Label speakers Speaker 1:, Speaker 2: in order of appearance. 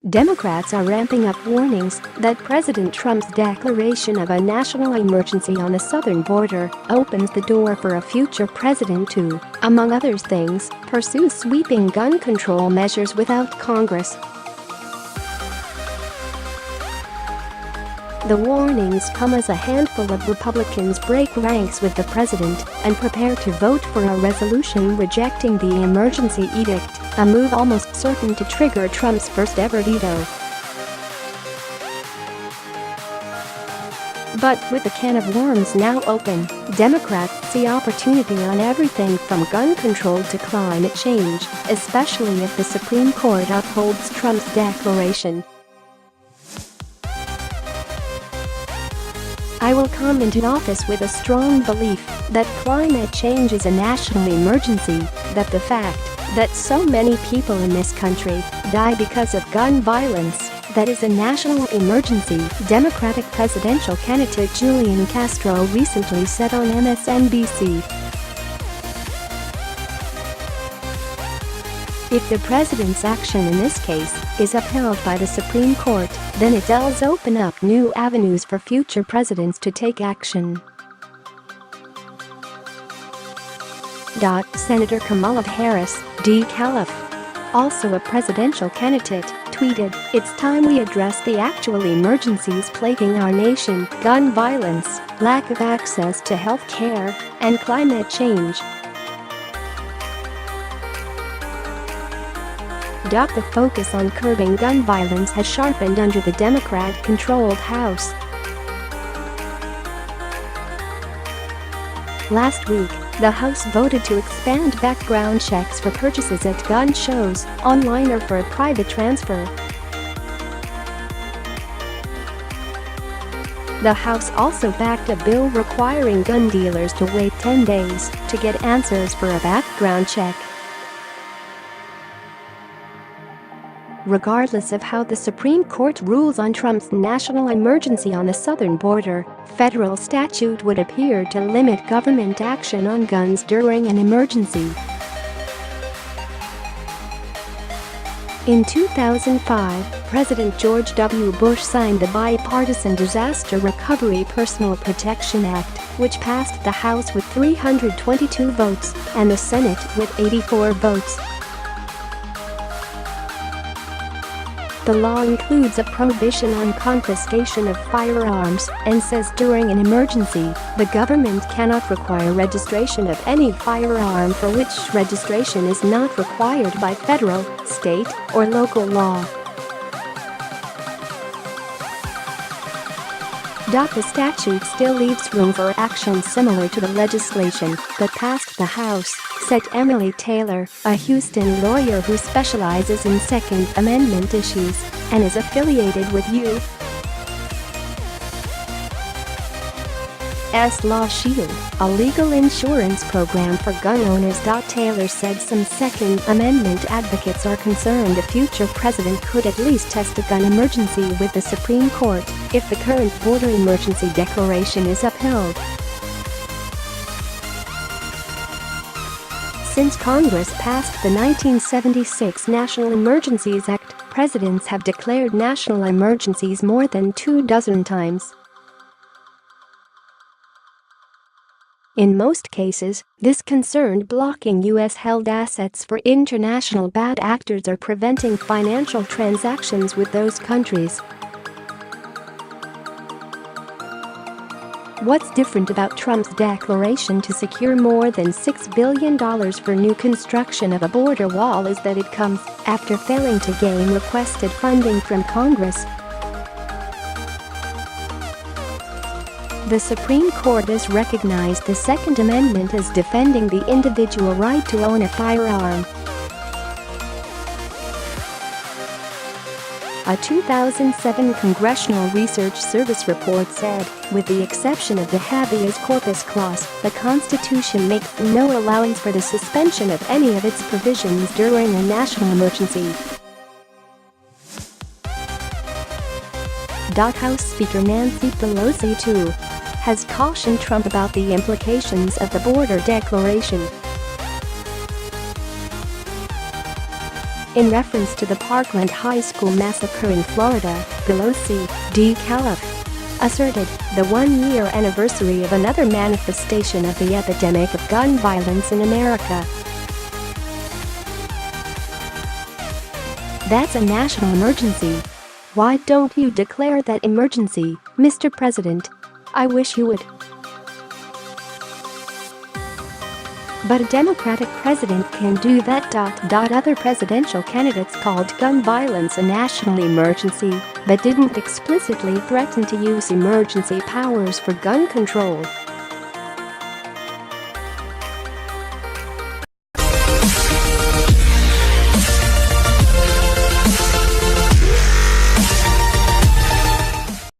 Speaker 1: Democrats are ramping up warnings that President Trump's declaration of a national emergency on the southern border opens the door for a future president to, among other things, pursue sweeping gun control measures without Congress. The warnings come as a handful of Republicans break ranks with the president and prepare to vote for a resolution rejecting the emergency edict, a move almost certain to trigger Trump's first-ever veto. But with the can of worms now open, Democrats see opportunity on everything from gun control to climate change, especially if the Supreme Court upholds Trump's declaration. "I will come into office with a strong belief that climate change is a national emergency, that the fact that so many people in this country die because of gun violence, that is a national emergency," Democratic presidential candidate Julian Castro recently said on MSNBC. If the president's action in this case is upheld by the Supreme Court, then it does open up new avenues for future presidents to take action. Senator Kamala Harris, D-Calif, also a presidential candidate, tweeted, "It's time we address the actual emergencies plaguing our nation: gun violence, lack of access to health care, and climate change." The focus on curbing gun violence has sharpened under the Democrat-controlled House. Last week, the House voted to expand background checks for purchases at gun shows, online or for a private transfer. The House also backed a bill requiring gun dealers to wait 10 days to get answers for a background check. Regardless of how the Supreme Court rules on Trump's national emergency on the southern border, federal statute would appear to limit government action on guns during an emergency. In 2005, President George W. Bush signed the Bipartisan Disaster Recovery Personal Protection Act, which passed the House with 322 votes and the Senate with 84 votes. The law includes a prohibition on confiscation of firearms and says during an emergency, the government cannot require registration of any firearm for which registration is not required by federal, state, or local law. The statute still leaves room for action similar to the legislation that passed the House, said Emily Taylor, a Houston lawyer who specializes in Second Amendment issues and is affiliated with U.S. Law Shield, a legal insurance program for gun owners. Taylor said some Second Amendment advocates are concerned a future president could at least test a gun emergency with the Supreme Court if the current border emergency declaration is upheld. Since Congress passed the 1976 National Emergencies Act, presidents have declared national emergencies more than 24 times. In most cases, this concerned blocking U.S.-held assets for international bad actors or preventing financial transactions with those countries. What's different about Trump's declaration to secure more than $6 billion for new construction of a border wall is that it comes after failing to gain requested funding from Congress. The Supreme Court has recognized the Second Amendment as defending the individual right to own a firearm. A 2007 Congressional Research Service report said, with the exception of the habeas corpus clause, the Constitution makes no allowance for the suspension of any of its provisions during a national emergency. House Speaker Nancy Pelosi, too, has cautioned Trump about the implications of the border declaration. In reference to the Parkland High School massacre in Florida, Pelosi, D. Calif, asserted the one-year anniversary of another manifestation of the epidemic of gun violence in America. That's a national emergency. Why don't you declare that emergency, Mr. President? I wish you would. But a Democratic president can do that. Other presidential candidates called gun violence a national emergency, but didn't explicitly threaten to use emergency powers for gun control.